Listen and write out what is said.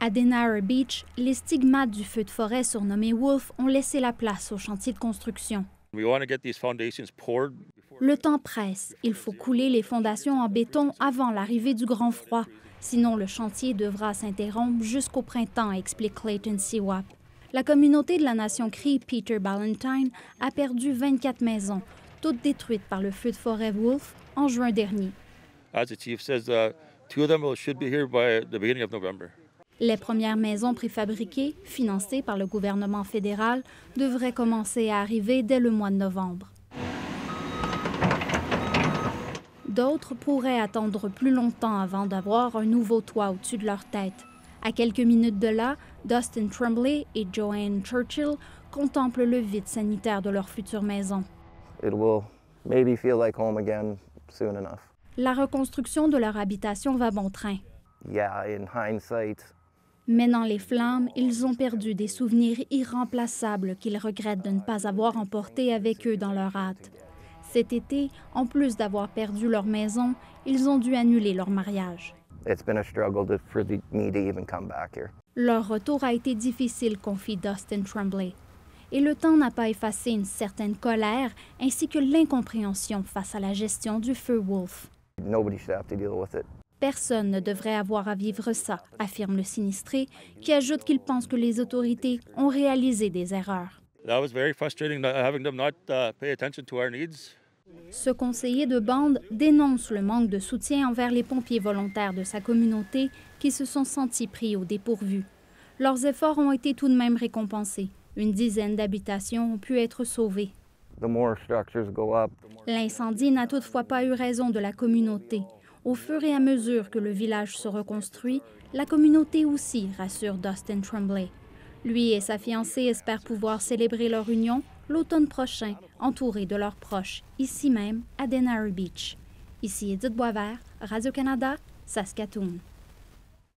À Denara Beach, les stigmates du feu de forêt surnommé Wolf ont laissé la place au chantier de construction. Le temps presse. Il faut couler les fondations en béton avant l'arrivée du grand froid. Sinon, le chantier devra s'interrompre jusqu'au printemps, explique Clayton Siwap. La communauté de la nation Cree Peter Ballantine a perdu 24 maisons, toutes détruites par le feu de forêt Wolf en juin dernier. Les premières maisons préfabriquées, financées par le gouvernement fédéral, devraient commencer à arriver dès le mois de novembre. D'autres pourraient attendre plus longtemps avant d'avoir un nouveau toit au-dessus de leur tête. À quelques minutes de là, Dustin Tremblay et Joanne Churchill contemplent le vide sanitaire de leur future maison. La reconstruction de leur habitation va bon train. Mais dans les flammes, ils ont perdu des souvenirs irremplaçables qu'ils regrettent de ne pas avoir emportés avec eux dans leur hâte. Cet été, en plus d'avoir perdu leur maison, ils ont dû annuler leur mariage. Leur retour a été difficile, confie Dustin Tremblay. Et le temps n'a pas effacé une certaine colère ainsi que l'incompréhension face à la gestion du feu Wolf. Personne ne devrait avoir à vivre ça, affirme le sinistré, qui ajoute qu'il pense que les autorités ont réalisé des erreurs. Ce conseiller de bande dénonce le manque de soutien envers les pompiers volontaires de sa communauté qui se sont sentis pris au dépourvu. Leurs efforts ont été tout de même récompensés. Une dizaine d'habitations ont pu être sauvées. L'incendie n'a toutefois pas eu raison de la communauté. Au fur et à mesure que le village se reconstruit, la communauté aussi, rassure Dustin Tremblay. Lui et sa fiancée espèrent pouvoir célébrer leur union l'automne prochain, entourés de leurs proches, ici même à Denara Beach. Ici Edith Boisvert, Radio-Canada, Saskatoon.